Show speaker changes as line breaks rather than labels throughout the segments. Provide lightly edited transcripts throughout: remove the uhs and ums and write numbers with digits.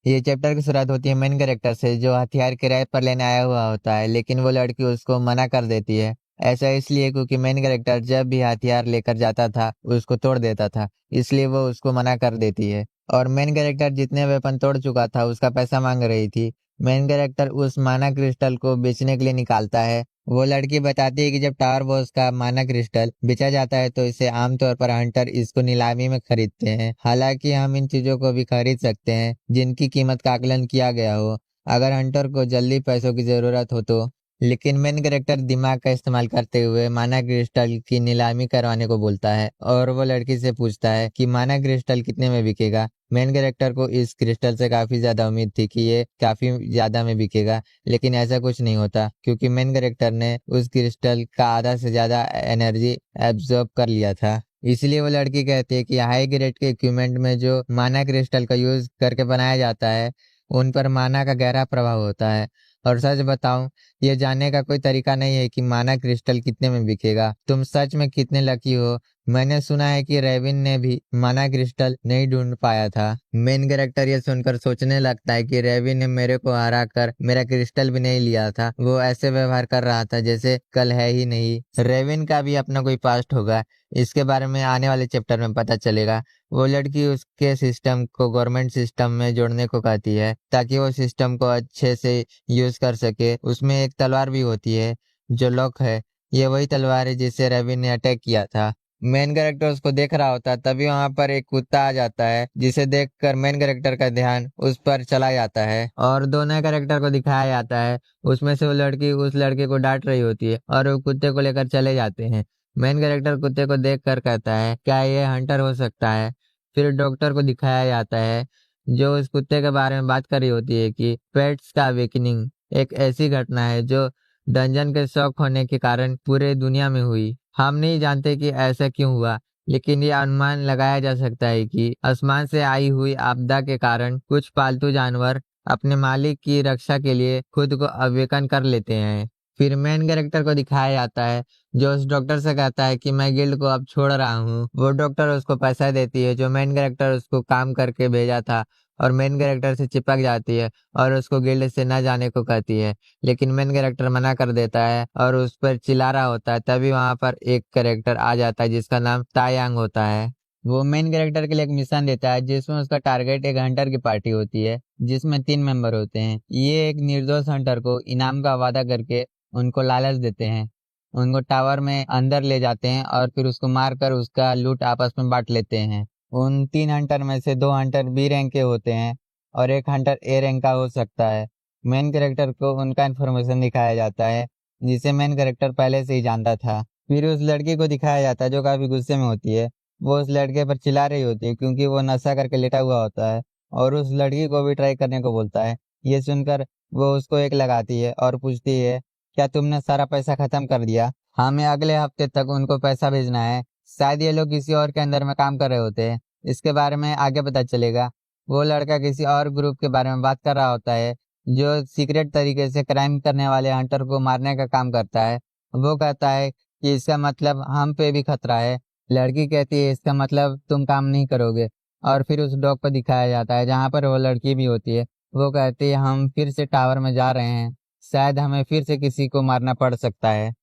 ये चैप्टर की शुरुआत होती है मेन कैरेक्टर से, जो हथियार किराए पर लेने आया हुआ होता है, लेकिन वो लड़की उसको मना कर देती है। ऐसा इसलिए क्योंकि मेन कैरेक्टर जब भी हथियार लेकर जाता था उसको तोड़ देता था, इसलिए वो उसको मना कर देती है। और मेन कैरेक्टर जितने वेपन तोड़ चुका था उसका पैसा मांग रही थी। मेन कैरेक्टर उस माना क्रिस्टल को बेचने के लिए निकालता है। वो लड़की बताती है कि जब टावर बॉस का माना क्रिस्टल बेचा जाता है तो इसे आमतौर पर हंटर इसको नीलामी में खरीदते हैं। हालांकि हम इन चीजों को भी खरीद सकते हैं जिनकी कीमत का आकलन किया गया हो, अगर हंटर को जल्दी पैसों की जरूरत हो तो। लेकिन मेन कैरेक्टर दिमाग का इस्तेमाल करते हुए माना क्रिस्टल की नीलामी करवाने को बोलता है और वो लड़की से पूछता है कि माना क्रिस्टल कितने में बिकेगा। मेन कैरेक्टर को इस क्रिस्टल से काफी ज्यादा उम्मीद थी कि ये काफी ज्यादा में बिकेगा, लेकिन ऐसा कुछ नहीं होता क्योंकि मेन कैरेक्टर ने उस क्रिस्टल का आधा से ज्यादा एनर्जी एब्जॉर्ब कर लिया था। इसलिए वो लड़की कहती है कि हाई ग्रेड के इक्विपमेंट में जो माना क्रिस्टल का यूज करके बनाया जाता है उन पर माना का गहरा प्रभाव होता है। और सच बताऊं, ये जानने का कोई तरीका नहीं है कि माना क्रिस्टल कितने में बिकेगा। तुम सच में कितने लकी हो। मैंने सुना है कि रेविन ने भी माना क्रिस्टल नहीं ढूंढ पाया था। मेन कैरेक्टर ये सुनकर सोचने लगता है कि रेविन ने मेरे को हरा कर मेरा क्रिस्टल भी नहीं लिया था। वो ऐसे व्यवहार कर रहा था जैसे कल है ही नहीं। रेविन का भी अपना कोई पास्ट होगा, इसके बारे में आने वाले चैप्टर में पता चलेगा। वो लड़की उसके सिस्टम को गवर्नमेंट सिस्टम में जोड़ने को कहती है ताकि वो सिस्टम को अच्छे से यूज कर सके। उसमें एक तलवार भी होती है जो लॉक है। ये वही तलवार है जिससे रवि ने अटैक किया था। मेन कैरेक्टर उसको देख रहा होता है, तभी वहां पर एक कुत्ता आ जाता है जिसे देखकर मेन कैरेक्टर का ध्यान उस पर चला जाता है और दोनों कैरेक्टर को दिखाया जाता है। उसमें से वो लड़की उस लड़के को डांट रही होती है और वो कुत्ते को लेकर चले जाते हैं। मेन कैरेक्टर कुत्ते को देख कर कहता है क्या ये हंटर हो सकता है। फिर डॉक्टर को दिखाया जाता है जो उस कुत्ते के बारे में बात कर रही होती है कि पेट्स का अवेकनिंग एक ऐसी घटना है जो डंजन के शौक होने के कारण पूरे दुनिया में हुई। हम नहीं जानते कि ऐसा क्यों हुआ, लेकिन ये अनुमान लगाया जा सकता है कि आसमान से आई हुई आपदा के कारण कुछ पालतू जानवर अपने मालिक की रक्षा के लिए खुद को अवेकन कर लेते हैं। फिर मेन कैरेक्टर को दिखाया जाता है जो उस डॉक्टर से कहता है कि मैं गिल्ड को अब छोड़ रहा हूँ। वो डॉक्टर उसको पैसा देती है जो मेन कैरेक्टर उसको काम करके भेजा था, और मेन कैरेक्टर से चिपक जाती है और उसको गिल्ड से न जाने को कहती है। लेकिन मेन कैरेक्टर मना कर देता है और उस पर चिल्ला रहा होता है। तभी वहां पर एक कैरेक्टर आ जाता है जिसका नाम तायांग होता है। वो मेन कैरेक्टर के लिए एक मिशन देता है जिसमें उसका टारगेट एक हंटर की पार्टी होती है जिसमें 3 मेंबर होते हैं। ये एक निर्दोष हंटर को इनाम का वादा करके उनको लालच देते हैं। उनको टावर में अंदर ले जाते हैं और फिर उसको मारकर उसका लूट आपस में बांट लेते हैं। उन 3 हंटर में से 2 हंटर बी रैंक के होते हैं और एक हंटर ए रैंक का हो सकता है। मेन कैरेक्टर को उनका इन्फॉर्मेशन दिखाया जाता है जिसे मेन कैरेक्टर पहले से ही जानता था। फिर उस लड़की को दिखाया जाता है जो काफी गुस्से में होती है। वो उस लड़के पर चिल्ला रही होती है क्योंकि वो नशा करके लेटा हुआ होता है और उस लड़की को भी ट्राई करने को बोलता है। ये सुनकर वो उसको एक लगाती है और पूछती है क्या तुमने सारा पैसा खत्म कर दिया। हमें अगले हफ्ते तक उनको पैसा भेजना है। शायद ये लोग किसी और के अंदर में काम कर रहे होते हैं, इसके बारे में आगे पता चलेगा। वो लड़का किसी और ग्रुप के बारे में बात कर रहा होता है जो सीक्रेट तरीके से क्राइम करने वाले हंटर को मारने का काम करता है। वो कहता है कि इसका मतलब हम पे भी खतरा है। लड़की कहती है इसका मतलब तुम काम नहीं करोगे। और फिर उस डॉग को दिखाया जाता है जहाँ पर वो लड़की भी होती है। वो कहती है हम फिर से टावर में जा रहे हैं, शायद हमें फिर से किसी को मारना पड़ सकता है।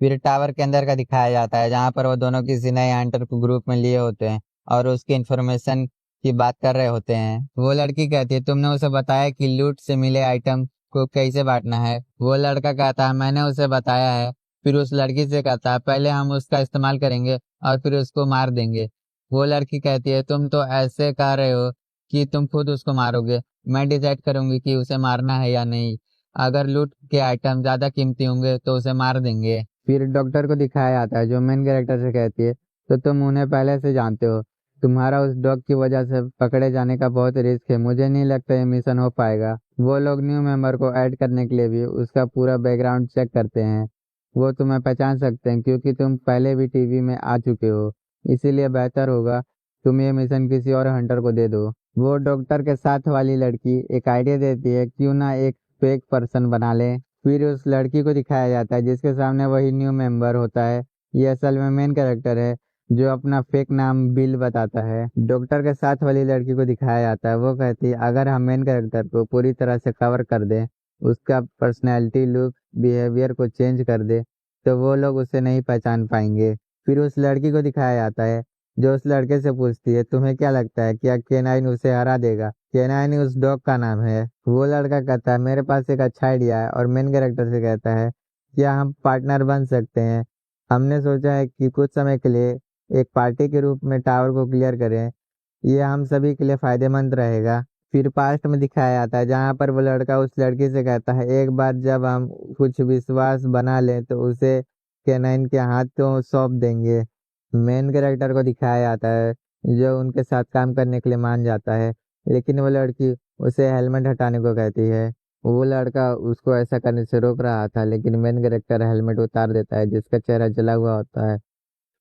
फिर टावर के अंदर का दिखाया जाता है जहाँ पर वो दोनों किसी नए हंटर को ग्रुप में लिए होते हैं और उसकी इन्फॉर्मेशन की बात कर रहे होते हैं। वो लड़की कहती है तुमने उसे बताया कि लूट से मिले आइटम को कैसे बांटना है। वो लड़का कहता है मैंने उसे बताया है। फिर उस लड़की से कहता है पहले हम उसका इस्तेमाल करेंगे और फिर उसको मार देंगे। वो लड़की कहती है तुम तो ऐसे कह रहे हो कि तुम खुद उसको मारोगे। मैं डिसाइड करूंगी कि उसे मारना है या नहीं। अगर लूट के आइटम ज्यादा कीमती होंगे तो उसे मार देंगे। फिर डॉक्टर को दिखाया जाता है जो मेन कैरेक्टर से कहती है तो तुम उन्हें पहले से जानते हो। तुम्हारा उस डॉग की वजह से पकड़े जाने का बहुत रिस्क है, मुझे नहीं लगता ये मिशन हो पाएगा। वो लोग न्यू मेंबर को ऐड करने के लिए भी उसका पूरा बैकग्राउंड चेक करते हैं। वो तुम्हें पहचान सकते हैं क्योंकि तुम पहले भी टीवी में आ चुके हो। इसीलिए बेहतर होगा तुम ये मिशन किसी और हंटर को दे दो। वो डॉक्टर के साथ वाली लड़की एक आइडिया देती है क्यों ना एक फेक पर्सन बना ले। फिर उस लड़की को दिखाया जाता है जिसके सामने वही न्यू मेंबर होता है। ये असल में मेन कैरेक्टर है जो अपना फेक नाम बिल बताता है। डॉक्टर के साथ वाली लड़की को दिखाया जाता है, वो कहती है अगर हम मेन कैरेक्टर को पूरी तरह से कवर कर दें, उसका पर्सनैलिटी, लुक, बिहेवियर को चेंज कर दे, तो वो लोग उसे नहीं पहचान पाएंगे। फिर उस लड़की को दिखाया जाता है जो उस लड़के से पूछती है तुम्हें क्या लगता है क्या केनाइन उसे हरा देगा। केनाइन उस डॉग का नाम है। वो लड़का कहता है मेरे पास एक अच्छा आइडिया है, और मेन कैरेक्टर से कहता है क्या हम पार्टनर बन सकते हैं। हमने सोचा है कि कुछ समय के लिए एक पार्टी के रूप में टावर को क्लियर करें, ये हम सभी के लिए फायदेमंद रहेगा। फिर पास्ट में दिखाया जाता है जहाँ पर वो लड़का उस लड़की से कहता है एक बार जब हम कुछ विश्वास बना लें तो उसे केनाइन के हाथों सौंप देंगे। मेन कैरेक्टर को दिखाया जाता है जो उनके साथ काम करने के लिए मान जाता है, लेकिन वो लड़की उसे हेलमेट हटाने को कहती है। वो लड़का उसको ऐसा करने से रोक रहा था, लेकिन मेन कैरेक्टर हेलमेट उतार देता है जिसका चेहरा जला हुआ होता है।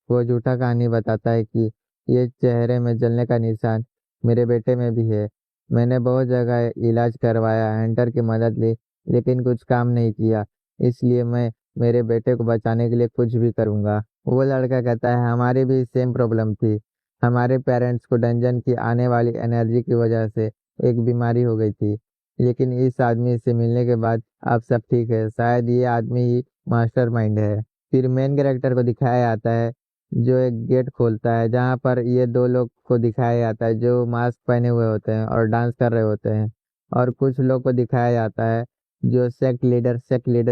वो झूठा कहानी बताता है कि ये चेहरे में जलने का निशान मेरे बेटे में भी है। मैंने बहुत जगह इलाज करवाया, हंटर की मदद ली, लेकिन कुछ काम नहीं किया। इसलिए मैं मेरे बेटे को बचाने के लिए कुछ भी करूंगा। वो लड़का कहता है हमारी भी सेम प्रॉब्लम थी। हमारे पेरेंट्स को डंजन की आने वाली एनर्जी की वजह से एक बीमारी हो गई थी, लेकिन इस आदमी से मिलने के बाद अब सब ठीक है। शायद ये आदमी ही मास्टरमाइंड है। फिर मेन कैरेक्टर को दिखाया जाता है जो एक गेट खोलता है जहाँ पर ये दो लोग को दिखाया जाता है जो मास्क पहने हुए होते हैं और डांस कर रहे होते हैं। और कुछ लोग को दिखाया जाता है जो सेक्ट लीडर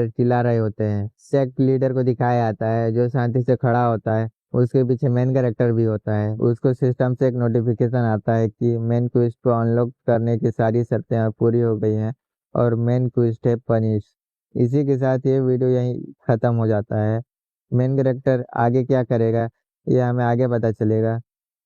चिल्ला रहे होते हैं। सेक्ट लीडर को दिखाया जाता है जो शांति से खड़ा होता है, उसके पीछे मेन कैरेक्टर भी होता है। उसको सिस्टम से एक नोटिफिकेशन आता है कि मेन क्विस्ट को अनलॉक करने की सारी शर्तें अब पूरी हो गई हैं और मेन क्विस्ट है पनिश। इसी के साथ ये वीडियो यहीं खत्म हो जाता है। मेन कैरेक्टर आगे क्या करेगा ये हमें आगे पता चलेगा।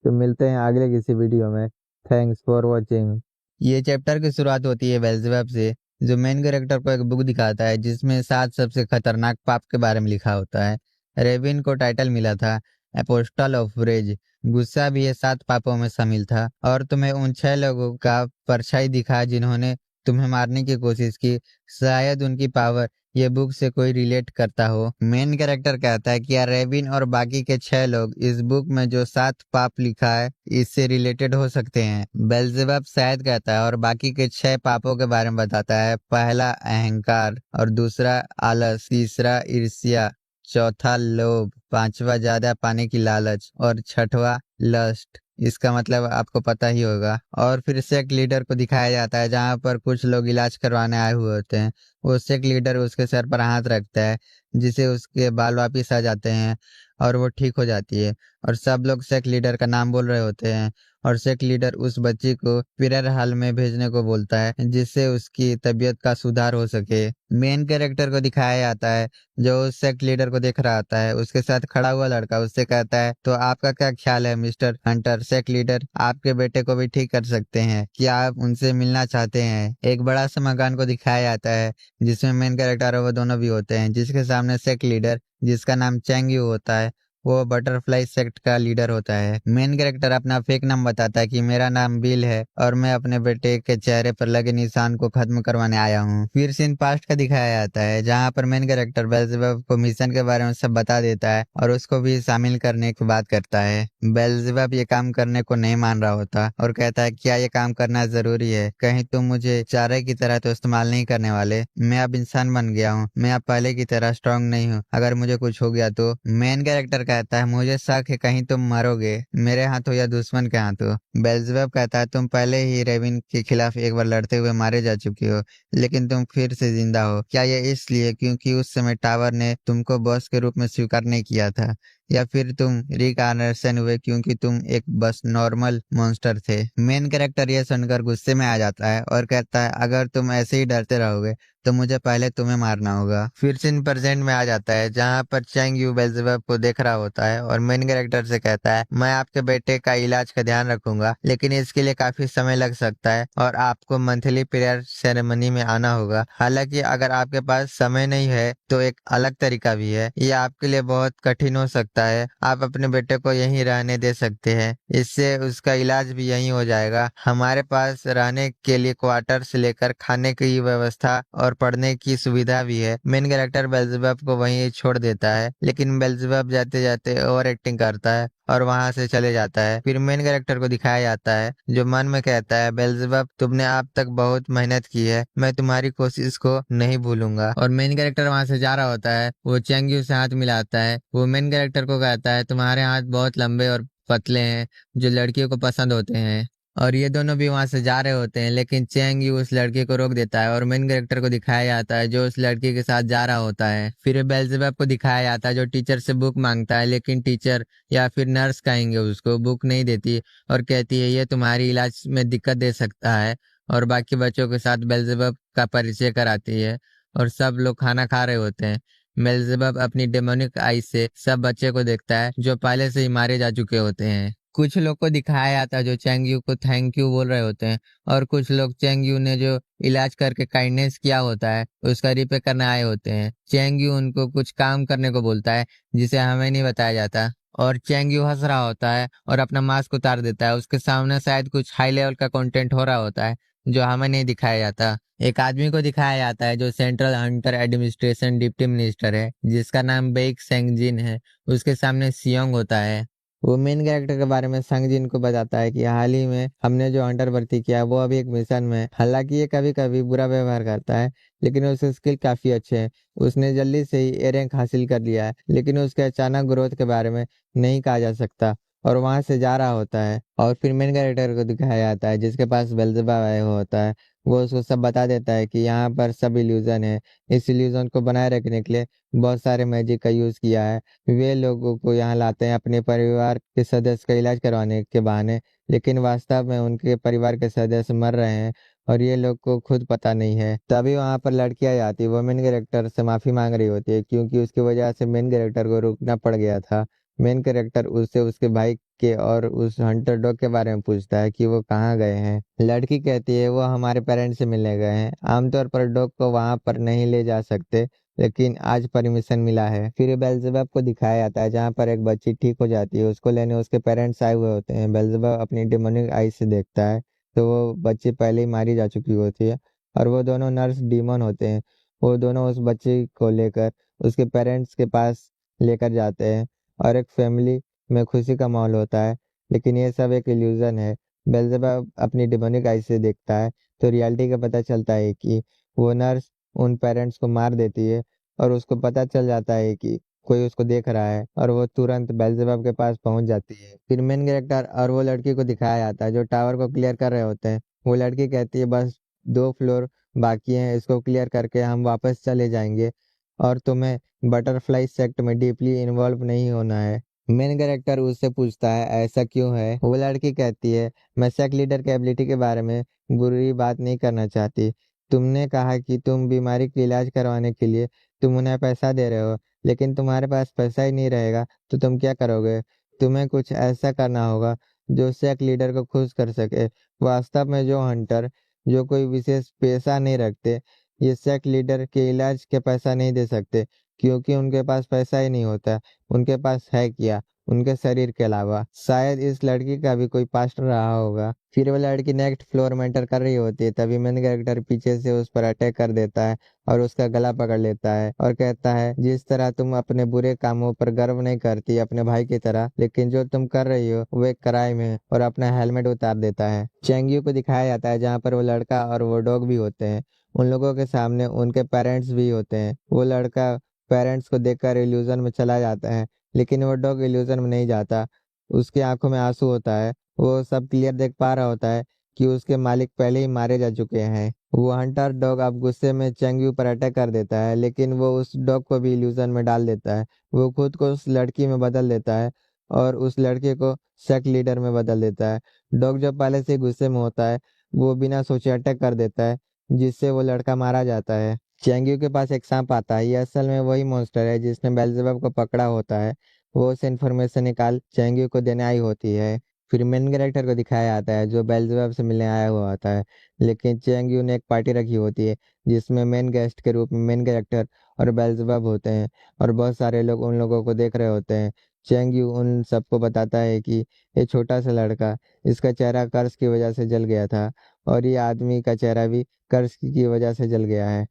तो मिलते हैं अगले किसी वीडियो में। Thanks for watching. ये चैप्टर की शुरुआत होती है बेल्ज़ेबब से, जो मेन कैरेक्टर को एक बुक दिखाता है जिसमें 7 सबसे खतरनाक पाप के बारे में लिखा होता है। रेविन को टाइटल मिला था एपोस्टल ऑफ रेज। गुस्सा भी ये 7 पापों में शामिल था, और तुम्हें उन 6 लोगों का परछाई दिखा जिन्होंने तुम्हें मारने की कोशिश की। शायद उनकी पावर ये बुक से कोई रिलेट करता हो। मेन कैरेक्टर कहता है कि यार रेविन और बाकी के 6 लोग इस बुक में जो 7 पाप लिखा है इससे रिलेटेड हो सकते हैं। बेल्ज़ेबब शायद कहता है और बाकी के 6 पापों के बारे में बताता है। पहला अहंकार, और दूसरा आलस, तीसरा ईर्ष्या, चौथा लोभ, पांचवा ज्यादा पाने की लालच, और छठवा लस्ट। इसका मतलब आपको पता ही होगा। और फिर सेक्ट लीडर को दिखाया जाता है जहाँ पर कुछ लोग इलाज करवाने आए हुए होते हैं। वो सेक्ट लीडर उसके सर पर हाथ रखता है जिसे उसके बाल वापिस आ जाते हैं और वो ठीक हो जाती है, और सब लोग सेक्ट लीडर का नाम बोल रहे होते हैं। और सेक्ट लीडर उस बच्ची को पिरर हाल में भेजने को बोलता है जिससे उसकी तबीयत का सुधार हो सके। मेन कैरेक्टर को दिखाया जाता है जो उस सेक्ट लीडर को देख रहा होता है। उसके साथ खड़ा हुआ लड़का उससे कहता है तो आपका क्या ख्याल है मिस्टर हंटर, सेक्ट लीडर आपके बेटे को भी ठीक कर सकते हैं, क्या आप उनसे मिलना चाहते हैं। एक बड़ा सा मकान को दिखाया जाता है जिसमें मेन कैरेक्टर और वो दोनों भी होते हैं, जिसके सामने सेक्ट लीडर जिसका नाम चैंग यू होता है, वो बटरफ्लाई सेक्ट का लीडर होता है। मेन कैरेक्टर अपना फेक नाम बताता है कि मेरा नाम बिल है और मैं अपने बेटे के चेहरे पर लगे निशान को खत्म करवाने आया हूँ। फिर सीन पास्ट का दिखाया जाता है जहाँ पर मेन कैरेक्टर बेल्ज़ेबब को मिशन के बारे में सब बता देता है और उसको भी शामिल करने की बात करता है। बेल्ज़ेबब ये काम करने को नहीं मान रहा होता और कहता है क्या ये काम करना जरूरी है, कहीं तुम मुझे चारे की तरह तो इस्तेमाल नहीं करने वाले। मैं अब इंसान बन गया हूँ, मैं अब पहले की तरह स्ट्रांग नहीं हूँ, अगर मुझे कुछ हो गया तो। मेन कैरेक्टर कहता है मुझे शक है कहीं तुम मरोगे, मेरे हाथों या दुश्मन के हाथों। बेल्ज़ेबब कहता है तुम पहले ही रेविन के खिलाफ एक बार लड़ते हुए मारे जा चुके हो, लेकिन तुम फिर से जिंदा हो। क्या ये इसलिए क्योंकि उस समय टावर ने तुमको बॉस के रूप में स्वीकार नहीं किया था, या फिर तुम रिकार्नेशन हुए क्योंकि तुम एक बस नॉर्मल मॉन्स्टर थे। मेन कैरेक्टर ये सुनकर गुस्से में आ जाता है और कहता है अगर तुम ऐसे ही डरते रहोगे तो मुझे पहले तुम्हें मारना होगा। फिर सीन प्रेजेंट में आ जाता है जहाँ पर चैंग यू बेल्ज़ेबब को देख रहा होता है और मेन कैरेक्टर से कहता है मैं आपके बेटे का इलाज का ध्यान रखूंगा, लेकिन इसके लिए काफी समय लग सकता है और आपको मंथली प्रेयर सेरेमनी में आना होगा। हालांकि अगर आपके पास समय नहीं है तो एक अलग तरीका भी है, ये आपके लिए बहुत कठिन हो सकता सकता है, आप अपने बेटे को यहीं रहने दे सकते हैं, इससे उसका इलाज भी यहीं हो जाएगा। हमारे पास रहने के लिए क्वार्टर से लेकर खाने की व्यवस्था और पढ़ने की सुविधा भी है। मेन कैरेक्टर बेल्जेबब को वहीं छोड़ देता है, लेकिन बेल्जेबब जाते जाते ओवर एक्टिंग करता है और वहां से चले जाता है। फिर मेन कैरेक्टर को दिखाया जाता है जो मन में कहता है, बेल्जेबब तुमने अब तक बहुत मेहनत की है, मैं तुम्हारी कोशिश को नहीं भूलूंगा। और मेन कैरेक्टर वहां से जा रहा होता है, वो चेंगयू से हाथ मिलाता है। वो मेन कैरेक्टर को कहता है, तुम्हारे हाथ बहुत लंबे और पतले हैं जो लड़कियों को पसंद होते हैं। और ये दोनों भी वहां से जा रहे होते हैं, लेकिन चेंग यू उस लड़के को रोक देता है और मेन कैरेक्टर को दिखाया जाता है जो उस लड़की के साथ जा रहा होता है। फिर बेल्जेबब को दिखाया जाता है जो टीचर से बुक मांगता है, लेकिन टीचर या फिर नर्स कहेंगे उसको बुक नहीं देती और कहती है ये तुम्हारी इलाज में दिक्कत दे सकता है, और बाकी बच्चों के साथ बेल्जेबब का परिचय कराती है और सब लोग खाना खा रहे होते हैं। बेल्जेबब अपनी डेमोनिक आई से सब बच्चे को देखता है जो पहले से ही मारे जा चुके होते हैं। कुछ लोग को दिखाया जाता है जो चेंगयू को थैंक यू बोल रहे होते हैं, और कुछ लोग चेंगयू ने जो इलाज करके काइंडनेस किया होता है उसका रिपे करने आए होते हैं। चेंगयू उनको कुछ काम करने को बोलता है जिसे हमें नहीं बताया जाता, और चेंगयू हंस रहा होता है और अपना मास्क उतार देता है। उसके सामने शायद कुछ हाई लेवल का कंटेंट हो रहा होता है जो हमें नहीं दिखाया जाता। एक आदमी को दिखाया जाता है जो central Hunter administration deputy minister है, जिसका नाम बेक सेंगजिन है। उसके सामने सियोंग होता है। वो मेन कैरेक्टर के बारे में संग जिन को बताता है कि हाल ही में हमने जो हंटर भर्ती किया वो अभी एक मिशन में है। हालांकि ये कभी कभी बुरा व्यवहार करता है, लेकिन उसके स्किल काफी अच्छे हैं। उसने जल्दी से ही ए रैंक हासिल कर लिया है, लेकिन उसके अचानक ग्रोथ के बारे में नहीं कहा जा सकता, और वहां से जा रहा होता है। और फिर मेन कैरेक्टर को दिखाया जाता है जिसके पास बेल्जेबब आया हुआ होता है। वो उसको सब बता देता है कि यहाँ पर सब इल्यूजन है, इस इल्यूजन को बनाए रखने के लिए बहुत सारे मैजिक का यूज किया है। वे लोगों को यहाँ लाते हैं अपने परिवार के सदस्य का इलाज करवाने के बहाने, लेकिन वास्तव में उनके परिवार के सदस्य मर रहे हैं और ये लोग को खुद पता नहीं है। तभी वहां पर लड़की आ जाती है। वो मेन कैरेक्टर से माफी मांग रही होती है क्योंकि उसकी वजह से मेन कैरेक्टर को रुकना पड़ गया था। मेन कैरेक्टर उससे उसके भाई के और उस हंटर डॉग के बारे में पूछता है कि वो कहाँ गए हैं। लड़की कहती है वो हमारे पेरेंट्स से मिलने गए हैं, आमतौर पर डॉग को वहां पर नहीं ले जा सकते, लेकिन आज परमिशन मिला है। फिर बेल्जेबब को दिखाया जाता है जहाँ पर एक बच्ची ठीक हो जाती है, उसको लेने उसके पेरेंट्स आए हुए होते हैं। बेल्जेबब अपनी डेमोनिक आई से देखता है तो वो बच्ची पहले ही मारी जा चुकी होती है, और वो दोनों नर्स डीमन होते हैं। वो दोनों उस बच्चे को लेकर उसके पेरेंट्स के पास लेकर जाते हैं और एक फैमिली में खुशी का माहौल होता है, लेकिन ये सब एक इल्यूजन है। बेल्जेबब अपनी डेमोनिक आई से देखता है तो रियलिटी का पता चलता है कि वो नर्स उन पेरेंट्स को मार देती है, और उसको पता चल जाता है कि कोई उसको देख रहा है, और वो तुरंत बेल्जेबब के पास पहुंच जाती है। फिर मेन कैरेक्टर और वो लड़की को दिखाया जाता है जो टावर को क्लियर कर रहे होते हैं। वो लड़की कहती है बस 2 फ्लोर बाकी हैं, इसको क्लियर करके हम वापस चले जाएंगे और तुम्हें बटरफ्लाई सेक्ट में डीपली इन्वॉल्व नहीं होना है। मेन कैरेक्टर उससे पूछता है ऐसा क्यों है। वो लड़की कहती है मैं सेक्ट लीडर के एबिलिटी के बारे में बुरी बात नहीं करना चाहती। तुमने कहा कि तुम बीमारी का इलाज करवाने के लिए तुम उन्हें पैसा दे रहे हो, लेकिन तुम्हारे पास पैसा ही नहीं रहेगा तो तुम क्या करोगे। तुम्हें कुछ ऐसा करना होगा जो सेक्ट लीडर को खुश कर सके। वास्तव में जो हंटर जो कोई विशेष पेशा नहीं रखते, ये सेक्ट लीडर के इलाज के पैसा नहीं दे सकते, क्योंकि उनके पास पैसा ही नहीं होता। उनके पास है क्या, उनके शरीर के अलावा। शायद इस लड़की का भी कोई पास्ट रहा होगा। फिर वो लड़की नेक्स्ट फ्लोर में एंटर कर रही होती है, तभी मेन कैरेक्टर पीछे से उस पर अटैक कर देता है और उसका गला पकड़ लेता है और कहता है जिस तरह तुम अपने बुरे कामों पर गर्व नहीं करती अपने भाई की तरह, लेकिन जो तुम कर रही हो वो एक क्राइम है, और अपना हेलमेट उतार देता है। चेंगयू को दिखाया जाता है जहाँ पर वो लड़का और वो डॉग भी होते हैं। उन लोगों के सामने उनके पेरेंट्स भी होते हैं। वो लड़का पेरेंट्स को देखकर इल्यूजन में चला जाता है, लेकिन वो डॉग इल्यूजन में नहीं जाता। उसकी आंखों में आंसू होता है। वो सब क्लियर देख पा रहा होता है कि उसके मालिक पहले ही मारे जा चुके हैं। वो हंटर डॉग अब गुस्से में चेंगयू पर अटैक कर देता है, लेकिन वो उस डॉग को भी इल्यूजन में डाल देता है। वो खुद को उस लड़की में बदल देता है और उस लड़के को सेक्ट लीडर में बदल देता है। डॉग जब पहले से गुस्से में होता है वो बिना सोचे अटैक कर देता है, जिससे वो लड़का मारा जाता है। चेंगयू के पास एक सांप आता है। ये असल में वही मॉन्स्टर है जिसने बेल्जेबब को पकड़ा होता है। वो उस इन्फॉर्मेशन निकाल चेंगयू को देने आई होती है। फिर मेन कैरेक्टर को दिखाया जाता है जो बेल्जेबब से मिलने आया हुआ होता है, लेकिन चेंगयू ने एक पार्टी रखी होती है जिसमें मेन गेस्ट के रूप में मेन कैरेक्टर और बेल्जेबब होते हैं, और बहुत सारे लोग उन लोगों को देख रहे होते हैं। चैंग यू उन सबको बताता है कि ये छोटा सा लड़का, इसका चेहरा कर्ज की वजह से जल गया था और ये आदमी का चेहरा भी कर्ज की वजह से जल गया है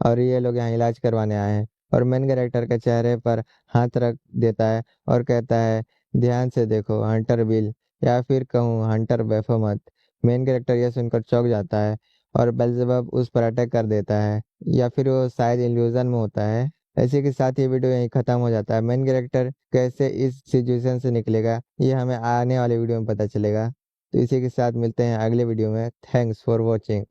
और ये लोग यहाँ इलाज करवाने आए हैं। और मेन कैरेक्टर के चेहरे पर हाथ रख देता है और कहता है, ध्यान से देखो हंटर बिल, या फिर कहूँ हंटर बेफोमत। मेन कैरेक्टर यह सुनकर चौंक जाता है और बेल्जेबब उस पर अटैक कर देता है, या फिर वो शायद इल्यूजन में होता है। ऐसे के साथ ये वीडियो यहीं खत्म हो जाता है। मेन कैरेक्टर कैसे इस सिचुएशन से निकलेगा ये हमें आने वाले वीडियो में पता चलेगा। तो इसी के साथ मिलते हैं अगले वीडियो में। Thanks for watching.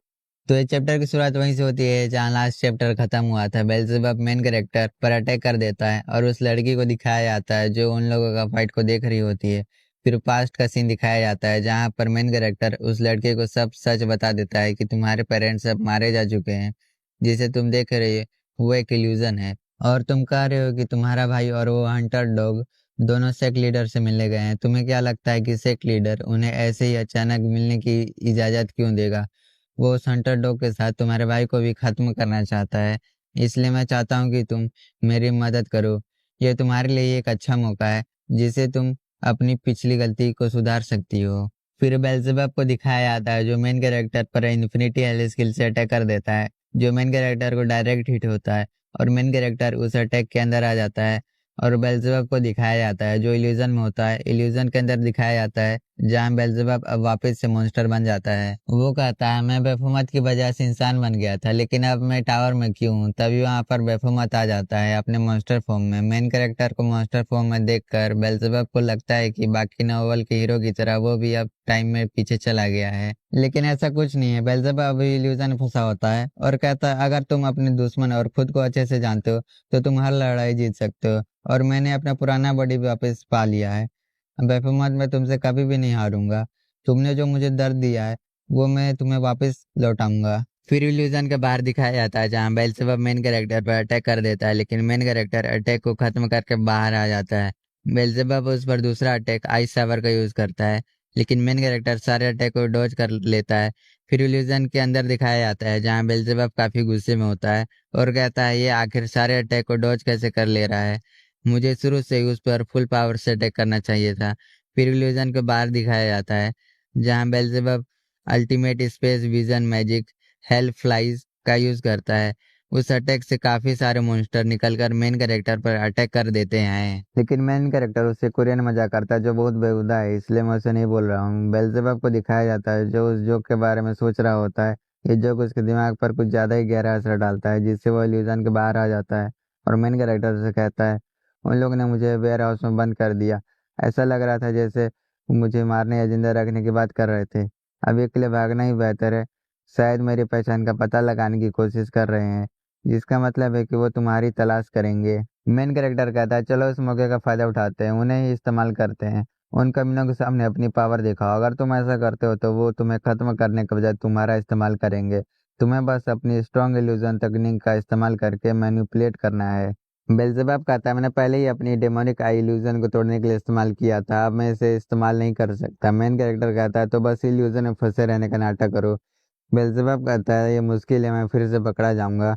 तो ये चैप्टर की शुरुआत वहीं से होती है जहाँ लास्ट चैप्टर खत्म हुआ था। बेल्जेबब मेन कैरेक्टर पर अटैक कर देता है और उस लड़की को दिखाया जाता है जो उन लोगों का फाइट को देख रही होती है। फिर पास्ट का सीन दिखाया जाता है जहाँ पर मेन कैरेक्टर उस लड़के को सब सच बता देता है कि तुम्हारे पेरेंट्स सब मारे जा चुके हैं, जिसे तुम देख रहे हो वो एक इल्यूजन है, और तुम कह रहे हो कि तुम्हारा भाई और वो हंटर डॉग दोनों सेक्ट लीडर से मिलने गए हैं। तुम्हें क्या लगता है कि सेक्ट लीडर उन्हें ऐसे ही अचानक मिलने की इजाजत क्यों देगा? वो उस हंटर डॉग के साथ तुम्हारे भाई को भी खत्म करना चाहता है। इसलिए मैं चाहता हूँ कि तुम मेरी मदद करो। ये तुम्हारे लिए एक अच्छा मौका है जिसे तुम अपनी पिछली गलती को सुधार सकती हो। फिर बेल्जेबब को दिखाया जाता है जो मेन कैरेक्टर पर इन्फिनिटी हेल स्किल से अटैक कर देता है, जो मेन कैरेक्टर को डायरेक्ट हिट होता है और मेन कैरेक्टर उस अटैक के अंदर आ जाता है। और बेल्जेबब को दिखाया जाता है जो इल्यूजन में होता है, इल्यूजन के अंदर दिखाया जाता है जहाँ बेल्जेबब अब वापस से मॉन्स्टर बन जाता है। वो कहता है, मैं बेफुमत की वजह से इंसान बन गया था, लेकिन अब मैं टावर में क्यों हूँ? तभी वहाँ पर बेफुमत आ जाता है अपने मॉन्स्टर फॉर्म में। मेन कैरेक्टर को मॉन्स्टर फॉर्म में देखकर बेल्जेबब को लगता है कि बाकी नॉवल के हीरो की तरह वो भी अब टाइम में पीछे चला गया है, लेकिन ऐसा कुछ नहीं है। बेल्जेबब अभी इल्यूजन में फंसा होता है और कहता है, अगर तुम अपने दुश्मन और खुद को अच्छे से जानते हो तो तुम हर लड़ाई जीत सकते हो, और मैंने अपना पुराना बॉडी वापस पा लिया है। बेफुमत मैं तुमसे कभी भी नहीं हारूंगा। तुमने जो मुझे दर्द दिया है वो मैं तुम्हें वापस लौटाऊंगा। फिर इल्यूजन के बाहर दिखाया जाता है जहाँ बेल्जेबब मेन कैरेक्टर पर अटैक कर देता है, लेकिन मेन कैरेक्टर अटैक को खत्म करके बाहर आ जाता है। बेल्जेबब उस पर दूसरा अटैक आइस सावर का यूज करता है, लेकिन मेन कैरेक्टर सारे अटैक को डॉज कर लेता है। फिर इल्यूजन के अंदर दिखाया जाता है जहाँ बेल्जेबब काफी गुस्से में होता है और कहता है, ये आखिर सारे अटैक को डॉज कैसे कर ले रहा है? मुझे शुरू से ही उस पर फुल पावर से अटैक करना चाहिए था। फिर इल्यूजन को बाहर दिखाया जाता है जहाँ Beelzebub ultimate space vision magic hell flies का यूज करता है। उस अटैक से काफी सारे मॉन्स्टर निकलकर मेन कैरेक्टर पर अटैक कर देते हैं, लेकिन मेन कैरेक्टर उससे कोरियन मजाक करता है जो बहुत बेहुदा है, इसलिए मैं उसे नहीं बोल रहा हूँ। बेल्जेबब को दिखाया जाता है जो उस जोक के बारे में सोच रहा होता है। ये जोक उसके दिमाग पर कुछ ज्यादा ही गहरा असर डालता है जिससे वो इल्यूजन के बाहर आ जाता है और मेन कैरेक्टर से कहता है, उन लोगों ने मुझे वेयर हाउस में बंद कर दिया। ऐसा लग रहा था जैसे वो मुझे मारने या जिंदा रखने की बात कर रहे थे। अब एक के लिए भागना ही बेहतर है। शायद मेरी पहचान का पता लगाने की कोशिश कर रहे हैं, जिसका मतलब है कि वो तुम्हारी तलाश करेंगे। मेन कैरेक्टर कहता है, चलो इस मौके का फायदा उठाते हैं, उन्हें ही इस्तेमाल करते हैं। उन कमीनों के सामने अपनी पावर दिखाओ। अगर तुम ऐसा करते हो तो वो तुम्हें खत्म करने के बजाय तुम्हारा इस्तेमाल करेंगे। तुम्हें बस अपनी स्ट्रॉन्ग इल्यूजन तकनीक का इस्तेमाल करके मैनिपुलेट करना है। बेल्जेबब कहता है, मैंने पहले ही अपनी डेमोनिक आई इल्यूजन को तोड़ने के लिए इस्तेमाल किया था, अब मैं इसे इस्तेमाल नहीं कर सकता। मेन कैरेक्टर कहता है, तो बस इल्यूजन में फंसे रहने का नाटक करो। बेल्जेबब कहता है, ये मुश्किल है, मैं फिर से पकड़ा जाऊंगा।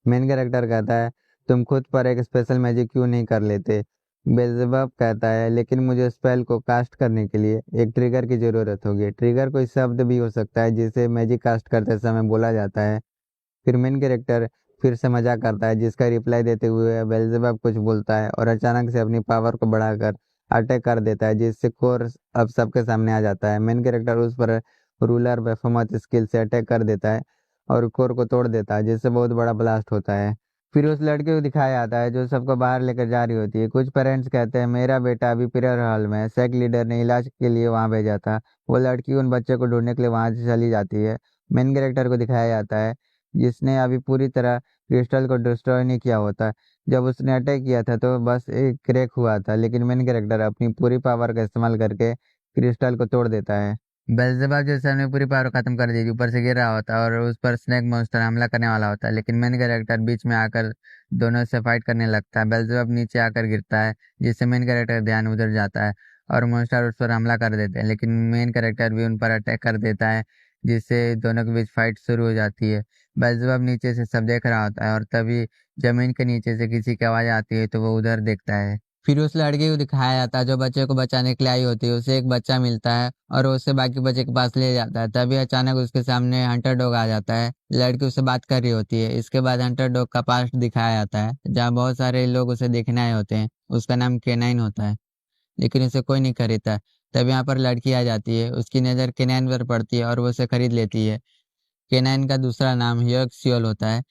मेन कैरेक्टर कहता है, तुम खुद पर एक स्पेशल मैजिक क्यों नहीं कर लेते? बेल्जेबब कहता है, लेकिन मुझे स्पेल को कास्ट करने के लिए एक ट्रिगर की जरूरत होगी। ट्रिगर कोई शब्द भी हो सकता है जिसे मैजिक कास्ट करते समय बोला जाता है। फिर मेन कैरेक्टर फिर से मजाक करता है, जिसका रिप्लाई देते हुए बेल्जेबब कुछ बोलता है और अचानक से अपनी पावर को बढ़ाकर अटैक कर देता है, जिससे कोर अब सबके सामने आ जाता है। मेन कैरेक्टर उस पर रूलर बेफमत स्किल से अटैक कर देता है और कोर को तोड़ देता है, जिससे बहुत बड़ा ब्लास्ट होता है। फिर उस लड़के को दिखाया जाता है जो सबको बाहर लेकर जा रही होती है। कुछ पेरेंट्स कहते हैं, मेरा बेटा अभी प्रेयर हॉल में है, सेक लीडर ने इलाज के लिए वहां भेजा था। वो लड़की उन बच्चे को ढूंढने के लिए वहां से चली जाती है। मेन कैरेक्टर को दिखाया जाता है जिसने अभी पूरी तरह क्रिस्टल को डिस्ट्रॉय नहीं किया होता। जब उसने अटैक किया था तो बस एक क्रैक हुआ था, लेकिन मेन कैरेक्टर अपनी पूरी पावर का इस्तेमाल करके क्रिस्टल को तोड़ देता है। बेल्जेबब जो सर ने पूरी पावर खत्म कर दी थी, ऊपर से गिर रहा होता है और उस पर स्नेक मॉन्स्टर हमला करने वाला होता है, लेकिन मेन कैरेक्टर बीच में आकर दोनों से फाइट करने लगता है। बेल्जेबब नीचे आकर गिरता है जिससे मेन कैरेक्टर ध्यान उधर जाता है और मॉन्स्टर उस पर हमला कर देते हैं, लेकिन मेन कैरेक्टर भी उन पर अटैक कर देता है जिससे दोनों के बीच फाइट शुरू हो जाती है। बेल्जेबब नीचे से सब देख रहा होता है और तभी जमीन के नीचे से किसी की आवाज आती है तो वो उधर देखता है। फिर उस लड़की को दिखाया जाता है जो बच्चे को बचाने के लिए आई होती है, उसे एक बच्चा मिलता है और वो उसे बाकी बच्चे के पास ले जाता है। तभी अचानक उसके सामने हंटर डॉग आ जाता है। लड़की उससे बात कर रही होती है। इसके बाद हंटर डॉग का पास्ट दिखाया जाता है जहाँ बहुत सारे लोग उसे देखने आए होते हैं। उसका नाम केनाइन होता है, लेकिन उसे कोई नहीं खरीदता। तब यहाँ पर लड़की आ जाती है, उसकी नज़र केनाइन पर पड़ती है और वो उसे खरीद लेती है। केनाइन का दूसरा नाम ह्यूक्सियल होता है,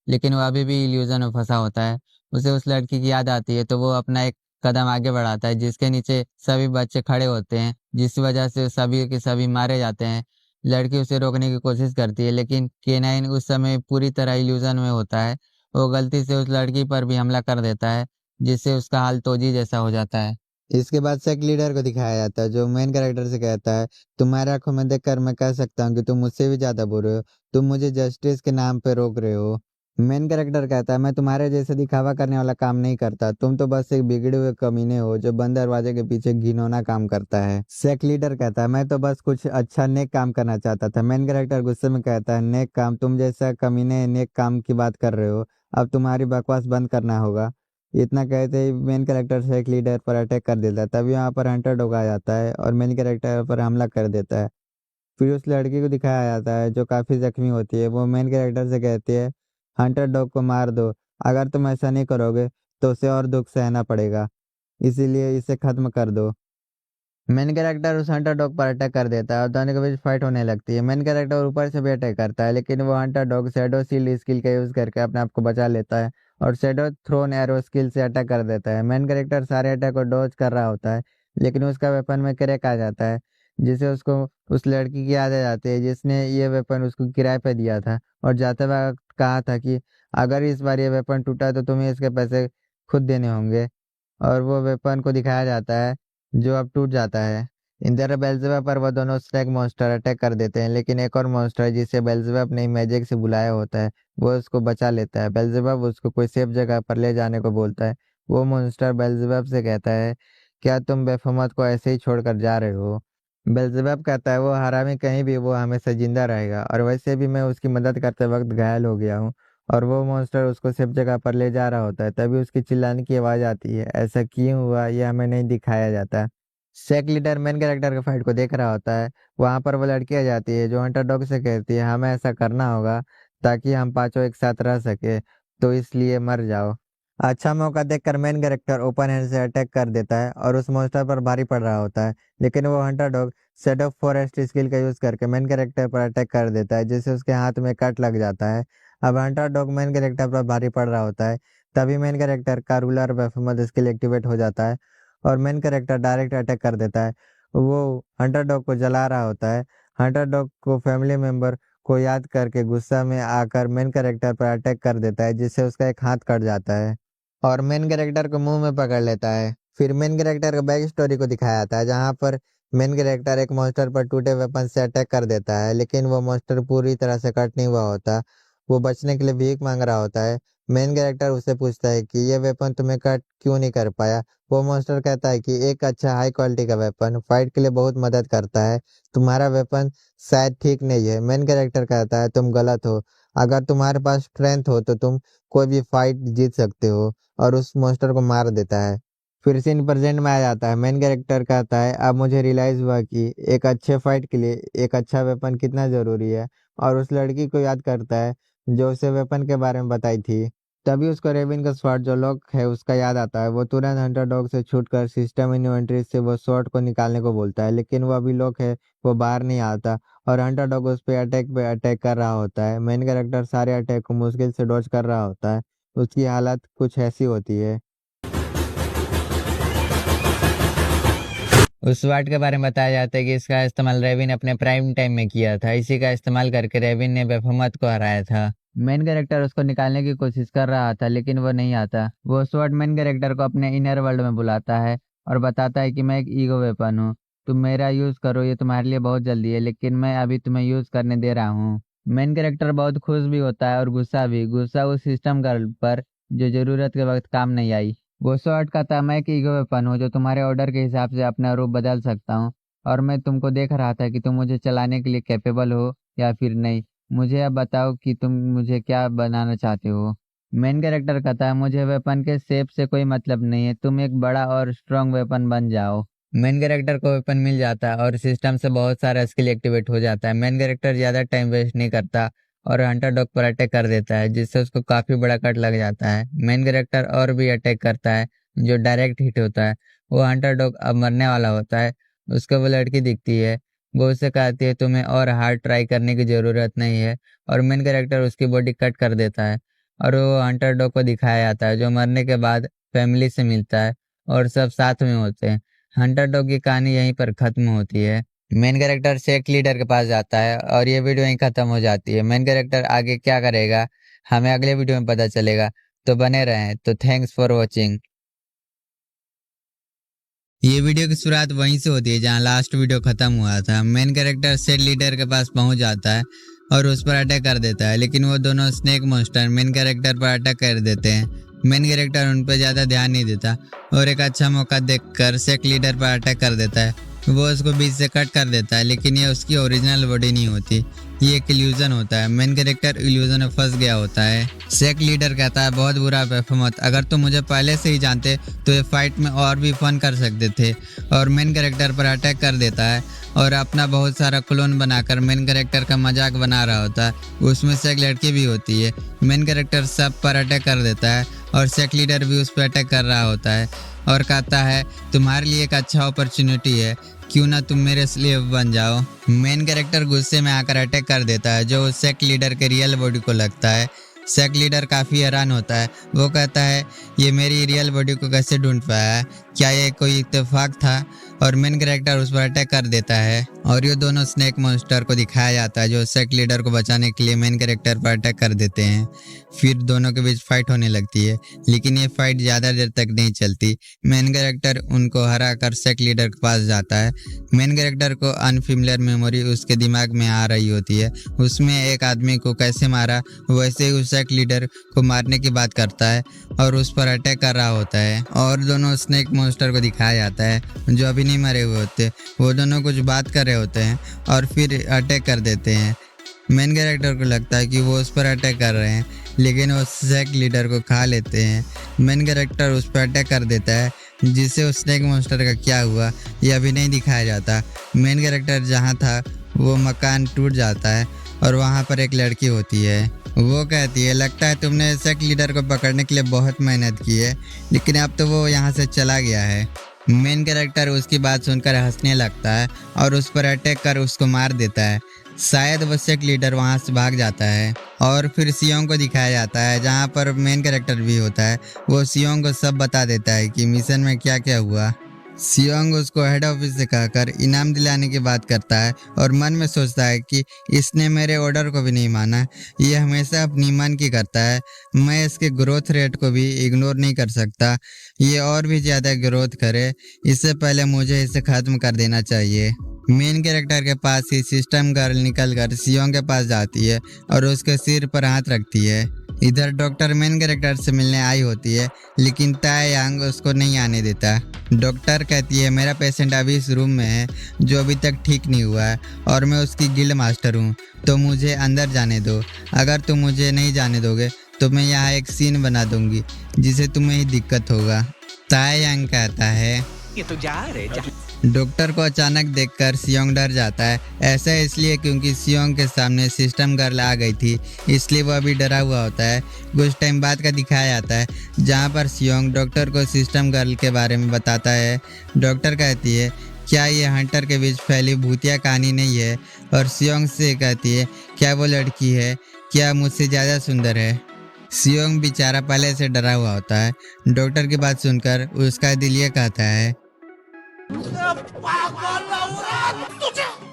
लेकिन वो अभी भी इल्यूजन में फंसा होता है। उसे उस लड़की की याद आती है तो वो अपना एक कदम आगे बढ़ाता है जिसके नीचे सभी बच्चे खड़े होते हैं, जिस वजह से सभी के सभी मारे जाते हैं। लड़की उसे रोकने की कोशिश करती है, लेकिन केनाइन उस समय पूरी तरह इल्यूजन में होता है। वो गलती से उस लड़की पर भी हमला कर देता है, जिससे उसका हाल तोजी जैसा हो जाता है। इसके बाद सेक्ट लीडर को दिखाया जाता है जो मेन कैरेक्टर से कहता है, तुम्हारे आंखों में देखकर मैं कह सकता हूँ कि तुम मुझसे भी ज्यादा बुरे हो। तुम मुझे जस्टिस के नाम पे रोक रहे हो। मेन कैरेक्टर कहता है, मैं तुम्हारे जैसे दिखावा करने वाला काम नहीं करता। तुम तो बस एक बिगड़े हुए कमीने हो जो बंद दरवाजे के पीछे घिनौना काम करता है। सेक्ट लीडर कहता है, मैं तो बस कुछ अच्छा नेक काम करना चाहता था। मेन कैरेक्टर गुस्से में कहता है, नेक काम? तुम जैसा कमीने नेक काम की बात कर रहे हो? अब तुम्हारी बकवास बंद करना होगा। इतना कहते ही मेन कैरेक्टर सेक्ट लीडर पर अटैक कर देता है। तभी यहाँ पर हंटर डॉग आ जाता है और मेन कैरेक्टर पर हमला कर देता है। फिर उस लड़की को दिखाया जाता है जो काफी जख्मी होती है। वो मेन कैरेक्टर से कहती है, हंटर डॉग को मार दो। अगर तुम ऐसा नहीं करोगे तो उसे और दुख सहना पड़ेगा, इसीलिए इसे खत्म कर दो। मेन कैरेक्टर उस हंटर डॉग पर अटैक कर देता है और दोनों के बीच फाइट होने लगती है। मेन कैरेक्टर ऊपर से भी अटैक करता है, लेकिन वो Hunter dog shadow shield skill का यूज करके अपने आप को बचा लेता है और शैडो थ्रोन एरो स्किल से अटैक कर देता है। मेन कैरेक्टर सारे अटैक को डॉज कर रहा होता है, लेकिन उसका वेपन में क्रैक आ जाता है, जिससे उसको उस लड़की की याद आ जाती है जिसने ये वेपन उसको किराए पे दिया था और जाते वक्त कहा था कि अगर इस बार ये वेपन टूटा तो तुम्हें इसके पैसे खुद देने होंगे। और वो वेपन को दिखाया जाता है जो अब टूट जाता है। इंदिरा बेल्जेबब पर वो दोनों स्नेक मॉन्स्टर अटैक कर देते हैं, लेकिन एक और मॉन्स्टर जिसे बेल्जेबब ने मैजिक से बुलाया होता है वो उसको बचा लेता है। बेल्जेबब उसको कोई सेफ जगह पर ले जाने को बोलता है। वो मॉन्स्टर बेल्जेबब से कहता है, क्या तुम बेफमत को ऐसे ही छोड़कर जा रहे हो? बेल्जेबब कहता है, वो हरामी कहीं भी वो हमेशा जिंदा रहेगा, और वैसे भी मैं उसकी मदद करते वक्त घायल हो गया हूँ। और वो मॉन्स्टर उसको सेफ जगह पर ले जा रहा होता है। तभी उसकी चिल्लाने की आवाज आती है। ऐसा क्यों हुआ ये हमें नहीं दिखाया जाता। सेक लीडर मेन कैरेक्टर के फाइट को देख रहा होता है। वहां पर वो लड़की आ जाती है जो हंटर डॉग से कहती है, हमें ऐसा करना होगा ताकि हम पांचों एक साथ रह सके, तो इसलिए मर जाओ। अच्छा मौका देखकर मेन कैरेक्टर ओपन हैंड से अटैक कर देता है और उस मॉन्स्टर पर भारी पड़ रहा होता है, लेकिन वो Hunter dog shadow forest skill का यूज करके मेन कैरेक्टर पर अटैक कर देता है, जिससे उसके हाथ में कट लग जाता है। अब हंटर डॉग मेन कैरेक्टर पर भारी पड़ रहा होता है। तभी मेन कैरेक्टर का रूलर वेफमत स्किल एक्टिवेट हो जाता है और मेन कैरेक्टर डायरेक्ट अटैक कर देता है। वो हंटर डॉग को जला रहा होता है। हंटर डॉग को फैमिली मेंबर को याद करके गुस्सा में आकर मेन कैरेक्टर पर अटैक कर देता है, जिससे उसका एक हाथ कट जाता है और मेन कैरेक्टर को मुंह में पकड़ लेता है। फिर मेन कैरेक्टर का बैक स्टोरी को दिखाया जाता है जहाँ पर मेन कैरेक्टर एक मॉन्स्टर पर टूटे वेपन से अटैक कर देता है, लेकिन वो मॉन्स्टर पूरी तरह से कट नहीं हुआ होता। वो बचने के लिए भीख मांग रहा होता है। मेन कैरेक्टर उससे पूछता है कि ये वेपन तुम्हें कट क्यों नहीं कर पाया। वो मॉन्स्टर कहता है कि एक अच्छा हाई क्वालिटी का वेपन फाइट के लिए बहुत मदद करता है, तुम्हारा वेपन शायद ठीक नहीं है। मेन कैरेक्टर कहता है, तुम गलत हो। अगर तुम्हारे पास स्ट्रेंथ हो तो तुम कोई भी फाइट जीत सकते हो, और उस मॉन्स्टर को मार देता है। फिर सीन प्रेजेंट में आ जाता है। मेन कैरेक्टर कहता है, अब मुझे रियलाइज हुआ कि एक अच्छे फाइट के लिए एक अच्छा वेपन कितना जरूरी है, और उस लड़की को याद करता है जो उसे वेपन के बारे में बताई थी। तभी उसको रेविन का स्वॉर्ड जो लॉक है उसका याद आता है। वो तुरंत हंटर डॉग से छूटकर सिस्टम इन्वेंटरी से वो स्वॉर्ड को निकालने को बोलता है, लेकिन वो अभी लॉक है, वो बाहर नहीं आता और हंटर डॉग उस पे अटैक कर रहा होता है। मेन कैरेक्टर सारे अटैक को मुश्किल से डॉज कर रहा होता है। उसकी हालत कुछ ऐसी होती है। उस वाट के बारे में बताया जाता है कि इसका इस्तेमाल रेविन अपने प्राइम टाइम में किया था। इसी का इस्तेमाल करके रेविन ने बेफमत को हराया था। मेन कैरेक्टर उसको निकालने की कोशिश कर रहा था, लेकिन वो नहीं आता। वो स्वॉर्ड मेन कैरेक्टर को अपने इनर वर्ल्ड में बुलाता है और बताता है कि मैं एक ईगो वेपन हूँ, तुम मेरा यूज करो, ये तुम्हारे लिए बहुत जल्दी है, लेकिन मैं अभी तुम्हें यूज करने दे रहा हूँ। मेन कैरेक्टर बहुत खुश भी होता है और गुस्सा भी। गुस्सा उस सिस्टम गर्ल पर जो जरूरत के वक्त काम नहीं आई। वो शॉर्ट का था, मैं एक ईगो वेपन हूँ जो तुम्हारे ऑर्डर के हिसाब से अपना रूप बदल सकता हूँ, और मैं तुमको देख रहा था कि तुम मुझे चलाने के लिए कैपेबल हो या फिर नहीं। मुझे अब बताओ कि तुम मुझे क्या बनाना चाहते हो। मेन कैरेक्टर कहता है मुझे वेपन के शेप से कोई मतलब नहीं है, तुम एक बड़ा और स्ट्रॉन्ग वेपन बन जाओ। मेन कैरेक्टर को वेपन मिल जाता है और सिस्टम से बहुत सारा स्किल एक्टिवेट हो जाता है। मेन कैरेक्टर ज्यादा टाइम वेस्ट नहीं करता और हंटर डॉग पर अटैक कर देता है, जिससे उसको काफी बड़ा कट लग जाता है। मेन कैरेक्टर और भी अटैक करता है जो डायरेक्ट हिट होता है। वो हंटर डॉग अब मरने वाला होता है। उसको वो लड़की दिखती है, वो उससे कहती है तुम्हें और हार्ड ट्राई करने की जरूरत नहीं है, और मेन कैरेक्टर उसकी बॉडी कट कर देता है। और वो हंटर डॉग को दिखाया जाता है जो मरने के बाद फैमिली से मिलता है और सब साथ में होते हैं। हंटर डॉग की कहानी यहीं पर खत्म होती है। मेन कैरेक्टर सेक्ट लीडर के पास जाता है और ये वीडियो यहीं खत्म हो जाती है। मेन कैरेक्टर आगे क्या करेगा हमें अगले वीडियो में पता चलेगा, तो बने रहें। तो थैंक्स फॉर वॉचिंग। ये वीडियो की शुरुआत वहीं से होती है जहां लास्ट वीडियो खत्म हुआ था। मेन कैरेक्टर सेट लीडर के पास पहुंच जाता है और उस पर अटैक कर देता है, लेकिन वो दोनों स्नेक मॉन्स्टर मेन कैरेक्टर पर अटैक कर देते हैं। मेन कैरेक्टर उन पर ज़्यादा ध्यान नहीं देता और एक अच्छा मौका देखकर सेक लीडर पर अटैक कर देता है। वो उसको बीच से कट कर देता है, लेकिन ये उसकी ओरिजिनल बॉडी नहीं होती, ये एक इल्यूजन होता है। मेन कैरेक्टर इल्यूजन में फंस गया होता है। सेक लीडर कहता है बहुत बुरा परफॉर्मेंस, अगर तुम मुझे पहले से ही जानते तो ये फाइट में और भी फन कर सकते थे। और मेन कैरेक्टर पर अटैक कर देता है और अपना बहुत सारा क्लोन बनाकर मेन कैरेक्टर का मजाक बना रहा होता है। उसमें से एक लड़की भी होती है। मेन कैरेक्टर सब पर अटैक कर देता है और सेक लीडर भी उस पर अटैक कर रहा होता है और कहता है तुम्हारे लिए एक अच्छा अपॉर्चुनिटी है, क्यों ना तुम मेरे स्लेव बन जाओ। मेन कैरेक्टर गुस्से में आकर अटैक कर देता है जो सेक लीडर के रियल बॉडी को लगता है। सेक लीडर काफ़ी हैरान होता है। वो कहता है ये मेरी रियल बॉडी को कैसे ढूंढ पाया, क्या ये कोई इत्तेफाक था। और मेन कैरेक्टर उस पर अटैक कर देता है और ये दोनों स्नेक मॉन्स्टर को दिखाया जाता है जो सेक लीडर को बचाने के लिए मेन कैरेक्टर पर अटैक कर देते हैं। फिर दोनों के बीच फाइट होने लगती है, लेकिन ये फाइट ज़्यादा देर तक नहीं चलती। मेन कैरेक्टर उनको हरा कर सेक लीडर के पास जाता है। मेन कैरेक्टर को अनफिमिलियर मेमोरी उसके दिमाग में आ रही होती है। उसमें एक आदमी को कैसे मारा वैसे ही उस सेक लीडर को मारने की बात करता है और उस पर अटैक कर रहा होता है। और दोनों स्नेक मॉन्स्टर को दिखाया जाता है जो अभी नहीं मरे हुए होते। वो दोनों कुछ बात कर रहे होते हैं और फिर अटैक कर देते हैं। मेन कैरेक्टर को लगता है कि वो उस पर अटैक कर रहे हैं, लेकिन वो सेक लीडर को खा लेते हैं। मेन कैरेक्टर उस पर अटैक कर देता है, जिससे उस स्नेक मॉन्स्टर का क्या हुआ ये अभी नहीं दिखाया जाता। मेन कैरेक्टर जहाँ था वो मकान टूट जाता है और वहाँ पर एक लड़की होती है। वो कहती है लगता है तुमने सेक लीडर को पकड़ने के लिए बहुत मेहनत की है, लेकिन अब तो वो यहाँ से चला गया है। मेन कैरेक्टर उसकी बात सुनकर हंसने लगता है और उस पर अटैक कर उसको मार देता है। शायद वो सेक लीडर वहाँ से भाग जाता है और फिर सियोंग को दिखाया जाता है जहाँ पर मेन कैरेक्टर भी होता है। वो सियोंग को सब बता देता है कि मिशन में क्या क्या हुआ। सियोंग उसको हेड ऑफिस से कहकर इनाम दिलाने की बात करता है और मन में सोचता है कि इसने मेरे ऑर्डर को भी नहीं माना, ये हमेशा अपनी मन की करता है, मैं इसके ग्रोथ रेट को भी इग्नोर नहीं कर सकता, ये और भी ज़्यादा ग्रोथ करे, इससे पहले मुझे इसे ख़त्म कर देना चाहिए। मेन कैरेक्टर के पास ही सिस्टम गर्ल निकल कर सियोंग के पास जाती है और उसके सिर पर हाथ रखती है। इधर डॉक्टर मेन कैरेक्टर से मिलने आई होती है, लेकिन तायांग उसको नहीं आने देता। डॉक्टर कहती है मेरा पेशेंट अभी इस रूम में है जो अभी तक ठीक नहीं हुआ है और मैं उसकी गिल्ड मास्टर हूँ, तो मुझे अंदर जाने दो। अगर तुम मुझे नहीं जाने दोगे तो मैं यहाँ एक सीन बना दूंगी जिसे तुम्हें ही दिक्कत होगा। तायांग कहता है
ये तो जा रहे जा।
डॉक्टर को अचानक देखकर सियोंग डर जाता है। ऐसा इसलिए क्योंकि सियोंग के सामने सिस्टम गर्ल आ गई थी, इसलिए वो अभी डरा हुआ होता है। कुछ टाइम बाद का दिखाया जाता है जहाँ पर सियोंग डॉक्टर को सिस्टम गर्ल के बारे में बताता है। डॉक्टर कहती है क्या ये हंटर के बीच फैली भूतिया कहानी नहीं है, और सियोंग से कहती है क्या वो लड़की है, क्या मुझसे ज़्यादा सुंदर है। सियोंग बेचारा पहले से डरा हुआ होता है। डॉक्टर की बात सुनकर उसका दिल ये कहता है
तुझे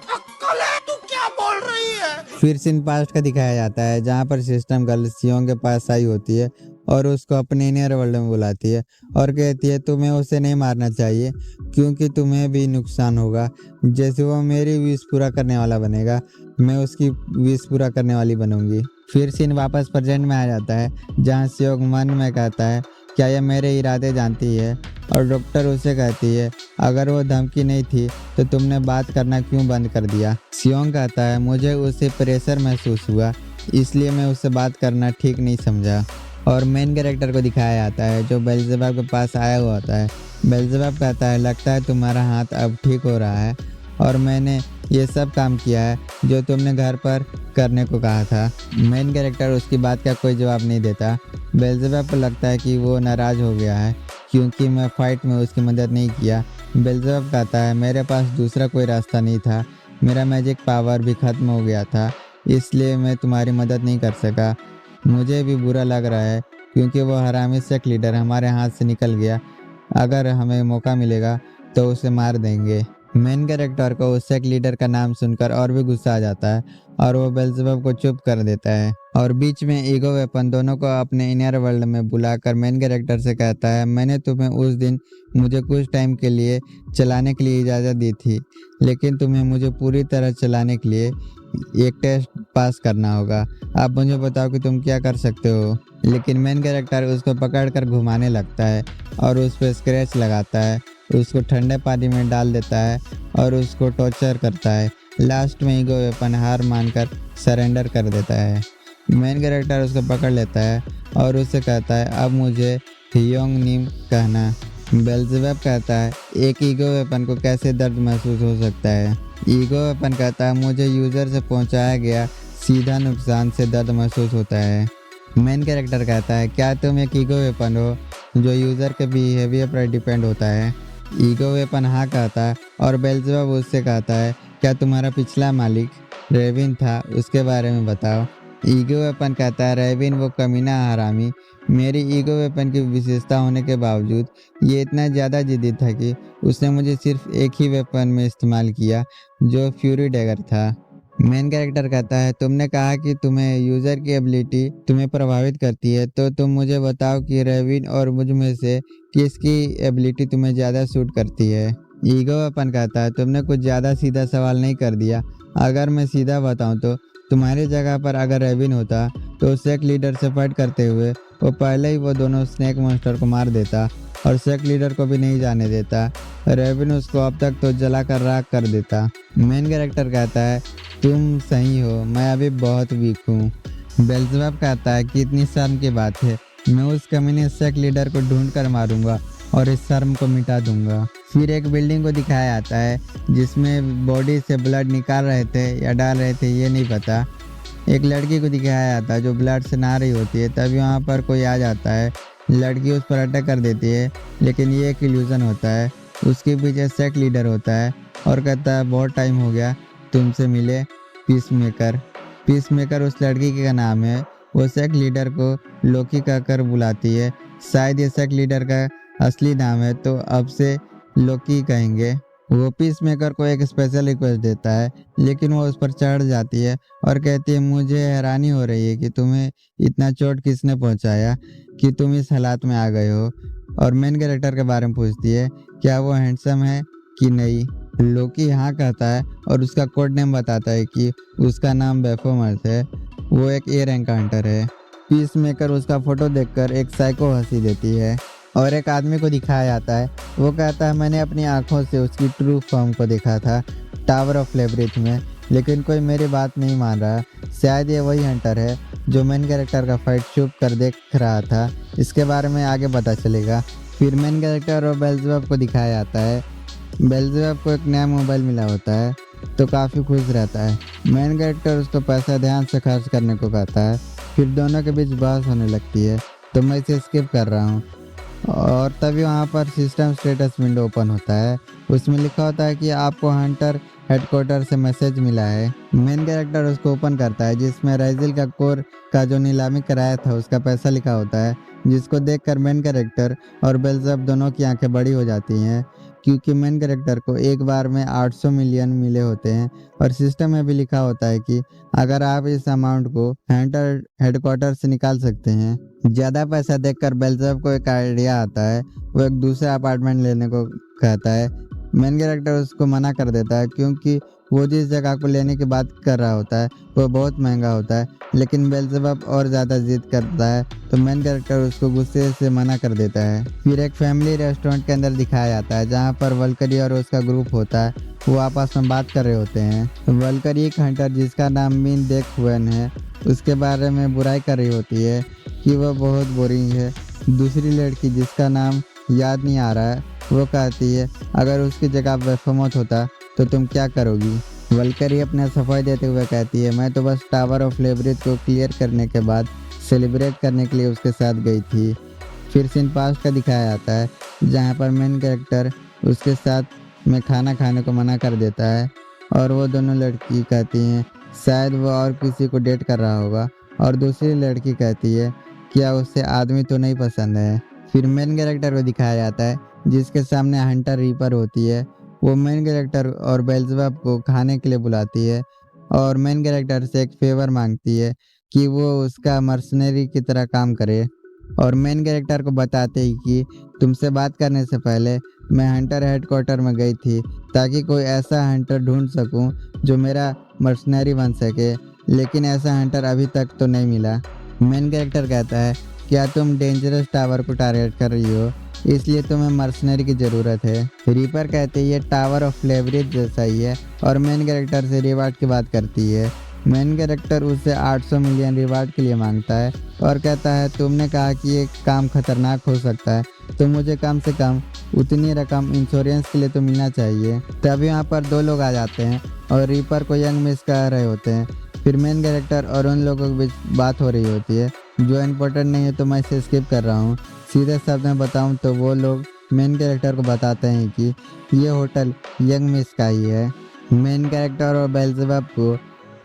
अक्ल है, तू क्या बोल रही है।
फिर सीन पास्ट का दिखाया जाता है जहाँ पर सिस्टम गर्ल सियोंग के पास आई होती है और उसको अपने इनर वर्ल्ड में बुलाती है और कहती है तुम्हें उसे नहीं मारना चाहिए क्योंकि तुम्हें भी नुकसान होगा। जैसे वो मेरी विश पूरा करने वाला बनेगा, मैं उसकी विश पूरा करने वाली बनूंगी। फिर सीन वापस प्रेजेंट में आ जाता है जहाँ सियोंग मन में कहता है क्या यह मेरे इरादे जानती है, और डॉक्टर उसे कहती है अगर वो धमकी नहीं थी तो तुमने बात करना क्यों बंद कर दिया। सियोंग कहता है मुझे उससे प्रेशर महसूस हुआ, इसलिए मैं उससे बात करना ठीक नहीं समझा।
और मेन कैरेक्टर को दिखाया जाता है जो बेल्ज़ेबब के पास आया हुआ होता है। बेल्ज़ेबब कहता है लगता है तुम्हारा हाथ अब ठीक हो रहा है और मैंने ये सब काम किया है जो तुमने घर पर करने को कहा था। मेन कैरेक्टर उसकी बात का कोई जवाब नहीं देता। बेल्ज़ेबब को लगता है कि वो नाराज़ हो गया है क्योंकि मैं फ़ाइट में उसकी मदद नहीं किया। बेल्ज़ेबब कहता है मेरे पास दूसरा कोई रास्ता नहीं था, मेरा मैजिक पावर भी ख़त्म हो गया था, इसलिए मैं तुम्हारी मदद नहीं कर सका। मुझे भी बुरा लग रहा है क्योंकि वो हरामी सेक्ट लीडर हमारे हाथ से निकल गया। अगर हमें मौका मिलेगा तो उसे मार देंगे। मेन कैरेक्टर को उस सेक्ट लीडर का नाम सुनकर और भी गुस्सा आ जाता है और वो बेल्ज़ेबब को चुप कर देता है और बीच में ईगो वेपन दोनों को अपने इनर वर्ल्ड में बुलाकर मेन कैरेक्टर से कहता है मैंने तुम्हें उस दिन मुझे कुछ टाइम के लिए चलाने के लिए इजाज़त दी थी, लेकिन तुम्हें मुझे पूरी तरह चलाने के लिए एक टेस्ट पास करना होगा। आप मुझे बताओ कि तुम क्या कर सकते हो। लेकिन मेन कैरेक्टर उसको पकड़कर घुमाने लगता है और उस पर स्क्रैच लगाता है, उसको ठंडे पानी में डाल देता है और उसको टॉर्चर करता है। लास्ट में ईगो वेपन हार मानकर सरेंडर कर देता है। मेन कैरेक्टर उसको पकड़ लेता है और उससे कहता है अब मुझे हियोंग नीम कहना। बेल्ज़ेबब कहता है एक ईगो वेपन को कैसे दर्द महसूस हो सकता है। ईगो वेपन कहता है मुझे यूज़र से पहुंचाया गया सीधा नुकसान से दर्द महसूस होता है। मेन कैरेक्टर कहता है क्या तुम एक ईगो वेपन हो जो यूज़र के बिहेवियर पर डिपेंड होता है। ईगो वेपन हाँ कहता है और बेल्ज़ेबब उससे कहता है क्या तुम्हारा पिछला मालिक रेविन था, उसके बारे में बताओ। ईगो वेपन कहता है रेविन वो कमीना हरामी मेरी ईगो वेपन की विशेषता होने के बावजूद ये इतना ज़्यादा जिद्दी था कि उसने मुझे सिर्फ एक ही वेपन में इस्तेमाल किया जो फ्यूरी डैगर था। मेन कैरेक्टर कहता है तुमने कहा कि तुम्हें यूज़र की एबिलिटी तुम्हें प्रभावित करती है, तो तुम मुझे बताओ कि रेविन और मुझ में से किसकी एबिलिटी तुम्हें ज़्यादा सूट करती है। ईगो वेपन कहता है तुमने कुछ ज़्यादा सीधा सवाल नहीं कर दिया। अगर मैं सीधा बताऊं तो तुम्हारी जगह पर अगर रेविन होता तो सेक्ट लीडर से फाइट करते हुए वो पहले ही वो दोनों स्नेक मॉन्स्टर को मार देता और सेक्ट लीडर को भी नहीं जाने देता। रेविन उसको अब तक तो जलाकर राख कर देता। मेन कैरेक्टर कहता है तुम सही हो, मैं अभी बहुत वीक हूँ। बेल्ज़ेबब कहता है कि इतनी शर्म की बात है, मैं उस कमीने सेक्ट लीडर को ढूंढ कर मारूंगा और इस शर्म को मिटा दूंगा। फिर एक बिल्डिंग को दिखाया जाता है जिसमें बॉडी से ब्लड निकाल रहे थे या डाल रहे थे ये नहीं पता। एक लड़की को दिखाया जाता है जो ब्लड से नहा रही होती है, तभी वहाँ पर कोई आ जाता है, लड़की उस पर अटैक कर देती है, लेकिन ये एक इल्यूजन होता है। उसके पीछे सेक्ट लीडर होता है और कहता है बहुत टाइम हो गया तुमसे मिले पीसमेकर। पीसमेकर उस लड़की का नाम है। वो सेक्ट लीडर को लोकी कहकर बुलाती है, शायद ये सेक्ट लीडर का असली नाम है तो अब से लोकी कहेंगे। वो पीसमेकर को एक स्पेशल रिक्वेस्ट देता है, लेकिन वो उस पर चढ़ जाती है और कहती है मुझे हैरानी हो रही है कि तुम्हें इतना चोट किसने पहुंचाया कि तुम इस हालात में आ गए हो। और मेन कैरेक्टर के बारे में पूछती है क्या वो हैंडसम है कि नहीं। लोकी हाँ कहता है और उसका कोड नेम बताता है कि उसका नाम बेफोमर्स है, वो एक ए रैंक हंटर है। पीसमेकर उसका फोटो देखकर एक साइको हंसी देती है और एक आदमी को दिखाया जाता है। वो कहता है मैंने अपनी आंखों से उसकी ट्रू फॉर्म को देखा था टावर ऑफ लेब्रिथ में, लेकिन कोई मेरी बात नहीं मान रहा। शायद ये वही हंटर है जो मेन कैरेक्टर का फाइट छुप कर देख रहा था। इसके बारे में आगे पता चलेगा। फिर मेन कैरेक्टर और बेल्ज़ेबब को दिखाया जाता है। बेल्ज़ेबब को एक नया मोबाइल मिला होता है तो काफ़ी खुश रहता है। मेन कैरेक्टर उसको पैसा ध्यान से खर्च करने को कहता है। फिर दोनों के बीच बहस होने लगती है तो मैं इसे स्किप कर रहा हूँ। और तभी वहाँ पर सिस्टम स्टेटस विंडो ओपन होता है। उसमें लिखा होता है कि आपको हंटर हेडक्वार्टर से मैसेज मिला है। मेन कैरेक्टर उसको ओपन करता है जिसमें राइजिल का कोर का जो नीलामी कराया था उसका पैसा लिखा होता है, जिसको देखकर मेन कैरेक्टर और बेल्ज़ेबब दोनों की आंखें बड़ी हो जाती हैं क्योंकि मेन कैरेक्टर को एक बार में 800 मिलियन मिले होते हैं और सिस्टम में भी लिखा होता है कि अगर आप इस अमाउंट को हंटर हेडक्वार्टर से निकाल सकते हैं। ज़्यादा पैसा देखकर बेल्ज़ेबब को एक आइडिया आता है। वो एक दूसरा अपार्टमेंट लेने को कहता है। मेन कैरेक्टर उसको मना कर देता है क्योंकि वो जिस जगह को लेने की बात कर रहा होता है वो बहुत महंगा होता है, लेकिन बेल्ज़ेबब और ज़्यादा जिद करता है तो मेन कैरेक्टर उसको गुस्से से मना कर देता है। फिर एक फैमिली रेस्टोरेंट के अंदर दिखाया जाता है जहाँ पर वल्करी और उसका ग्रुप होता है। वो आपस में बात कर रहे होते हैं। वल्करी एक हंटर जिसका नाम मीन देख हुएन है उसके बारे में बुराई कर रही होती है कि वह बहुत बोरिंग है। दूसरी लड़की, जिसका नाम याद नहीं आ रहा है, वो कहती है अगर उसकी जगह बेफमौत होता तो तुम क्या करोगी। वल्करी अपना सफाई देते हुए कहती है मैं तो बस टावर ऑफ लेबरिथ को क्लियर करने के बाद सेलिब्रेट करने के लिए उसके साथ गई थी। फिर सीन पास्ट का दिखाया जाता है जहाँ पर मेन कैरेक्टर उसके साथ में खाना खाने को मना कर देता है और वो दोनों लड़की कहती हैं शायद वो और किसी को डेट कर रहा होगा, और दूसरी लड़की कहती है क्या उससे आदमी तो नहीं पसंद है। फिर मेन कैरेक्टर को दिखाया जाता है जिसके सामने हंटर रीपर होती है। वो मेन कैरेक्टर और बेल्ज़ेबब को खाने के लिए बुलाती है और मेन कैरेक्टर से एक फेवर मांगती है कि वो उसका मर्सनरी की तरह काम करे, और मेन कैरेक्टर को बताते ही कि तुमसे बात करने से पहले मैं हंटर हेडक्वार्टर में गई थी ताकि कोई ऐसा हंटर ढूंढ सकूं जो मेरा मर्सनरी बन सके, लेकिन ऐसा हंटर अभी तक तो नहीं मिला। मेन कैरेक्टर कहता है क्या तुम डेंजरस टावर को टारगेट कर रही हो, इसलिए तुम्हें मर्सनरी की ज़रूरत है। रीपर कहते हैं ये टावर ऑफ लेबरिथ जैसा ही है और मेन कैरेक्टर से रिवार्ड की बात करती है। मेन कैरेक्टर उससे 800 मिलियन रिवार्ड के लिए मांगता है और कहता है तुमने कहा कि ये काम खतरनाक हो सकता है तो मुझे कम से कम उतनी रकम इंश्योरेंस के लिए तो मिलना चाहिए। तभी यहाँ पर दो लोग आ जाते हैं और रीपर को यंग मिस कह रहे होते हैं। फिर मेन कैरेक्टर और उन लोगों के बीच बात हो रही होती है जो इम्पोर्टेंट नहीं है तो मैं इसे स्किप कर रहा हूँ। सीधे शब्द में बताऊँ तो वो लोग मेन कैरेक्टर को बताते हैं कि ये होटल यंग मिस का ही है। मेन कैरेक्टर और बेल्ज़ेबब को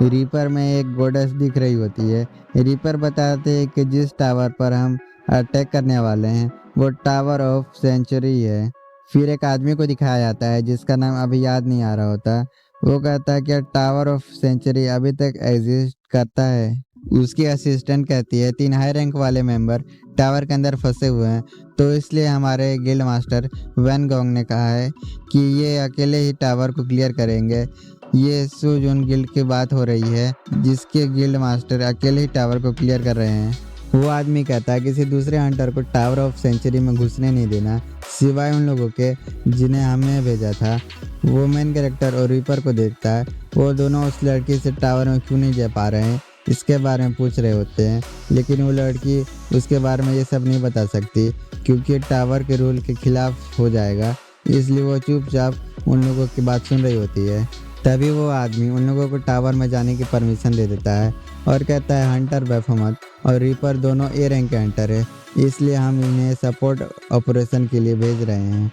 रीपर में एक गोडेस दिख रही होती है। रीपर बताते हैं कि जिस टावर पर हम अटैक करने वाले हैं वो टावर ऑफ सेंचुरी है। फिर एक आदमी को दिखाया जाता है जिसका नाम अभी याद नहीं आ रहा होता। वो कहता है कि टावर ऑफ सेंचुरी अभी तक एग्जिस्ट करता है। उसकी असिस्टेंट कहती है 3 हाई रैंक वाले मेंबर टावर के अंदर फंसे हुए हैं, तो इसलिए हमारे गिल्ड मास्टर वैन गोंग ने कहा है कि ये अकेले ही टावर को क्लियर करेंगे। ये सुजुन गिल्ड की बात हो रही है जिसके गिल्ड मास्टर अकेले ही टावर को क्लियर कर रहे हैं। वो आदमी कहता है किसी दूसरे हंटर को टावर ऑफ सेंचुरी में घुसने नहीं देना सिवाय उन लोगों के जिन्हें हमने भेजा था। वो मेन कैरेक्टर और रीपर को देखता है। वो दोनों उस लड़की से टावर में क्यों नहीं जा पा रहे हैं इसके बारे में पूछ रहे होते हैं, लेकिन वो लड़की उसके बारे में ये सब नहीं बता सकती क्योंकि टावर के रूल के खिलाफ हो जाएगा, इसलिए वो चुपचाप उन लोगों की बात सुन रही होती है। तभी वो आदमी उन लोगों को टावर में जाने की परमिशन दे देता है और कहता है हंटर बेफमत और रीपर दोनों ए रैंक के हंटर है, इसलिए हम इन्हें सपोर्ट ऑपरेशन के लिए भेज रहे हैं।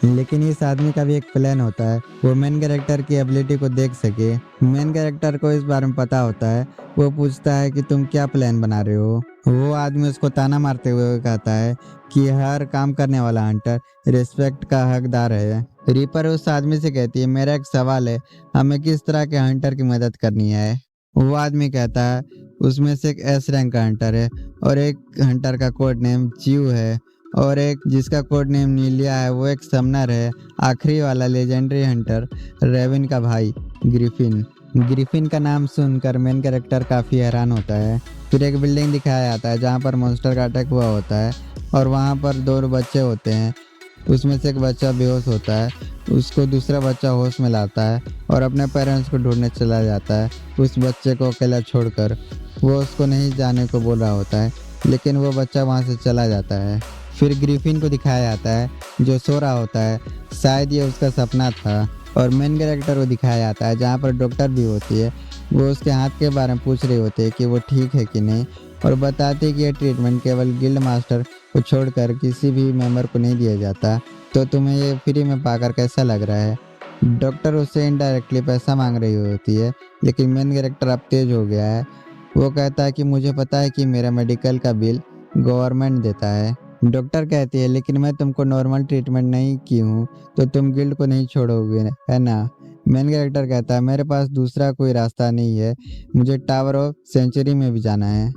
लेकिन इस आदमी का भी एक प्लान होता है, वो मेन कैरेक्टर की एबिलिटी को देख सके। मेन कैरेक्टर को इस बारे में पता होता है। वो पूछता है कि तुम क्या प्लान बना रहे हो। वो आदमी उसको ताना मारते हुए कहता है कि हर काम करने वाला हंटर रिस्पेक्ट का हकदार है। रीपर उस आदमी से कहती है मेरा एक सवाल है, हमें किस तरह के हंटर की मदद करनी है। वो आदमी कहता है उसमें से एक एस रैंक का हंटर है और एक हंटर का कोड नेम च्यू है और एक जिसका कोड नेम नीलिया है, वो एक समनर है। आखिरी वाला लेजेंडरी हंटर रेविन का भाई ग्रिफिन। ग्रिफिन का नाम सुनकर मेन कैरेक्टर काफ़ी हैरान होता है। फिर एक बिल्डिंग दिखाया जाता है जहाँ पर मॉन्स्टर का अटैक हुआ होता है और वहाँ पर 2 बच्चे होते हैं। उसमें से एक बच्चा बेहोश होता है, उसको दूसरा बच्चा होश में लाता है और अपने पेरेंट्स को ढूंढने चला जाता है। उस बच्चे को अकेला छोड़कर वो उसको नहीं जाने को बोल रहा होता है, लेकिन वो बच्चा वहाँ से चला जाता है। फिर ग्रिफिन को दिखाया जाता है जो सो रहा होता है, शायद ये उसका सपना था। और मेन कैरेक्टर को दिखाया जाता है जहाँ पर डॉक्टर भी होती है। वो उसके हाथ के बारे में पूछ रही होती है कि वो ठीक है कि नहीं, और बताती है कि ये ट्रीटमेंट केवल गिल्ड मास्टर को छोड़कर किसी भी मेंबर को नहीं दिया जाता, तो तुम्हें ये फ्री में पाकर कैसा लग रहा है। डॉक्टर उससे इनडायरेक्टली पैसा मांग रही होती है, लेकिन मेन कैरेक्टर अब तेज हो गया है। वो कहता है कि मुझे पता है कि मेरा मेडिकल का बिल गवर्नमेंट देता है। डॉक्टर कहती है लेकिन मैं तुमको नॉर्मल ट्रीटमेंट नहीं की हूँ तो तुम गिल्ड को नहीं छोड़ोगे है ना। मेन कैरेक्टर कहता है मेरे पास दूसरा कोई रास्ता नहीं है, मुझे टावर ऑफ सेंचुरी में भी जाना है।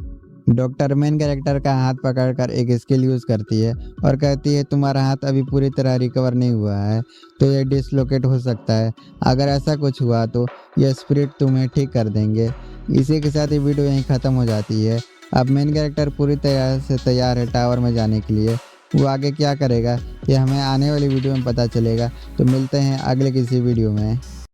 डॉक्टर मेन कैरेक्टर का हाथ पकड़कर एक स्किल यूज़ करती है और कहती है तुम्हारा हाथ अभी पूरी तरह रिकवर नहीं हुआ है तो ये डिसलोकेट हो सकता है। अगर ऐसा कुछ हुआ तो ये स्पिरिट तुम्हें ठीक कर देंगे। इसी के साथ ये वीडियो यहीं ख़त्म हो जाती है। अब मेन कैरेक्टर पूरी तरह से तैयार है टावर में जाने के लिए। वो आगे क्या करेगा ये हमें आने वाली वीडियो में पता चलेगा। तो मिलते हैं अगले किसी वीडियो में।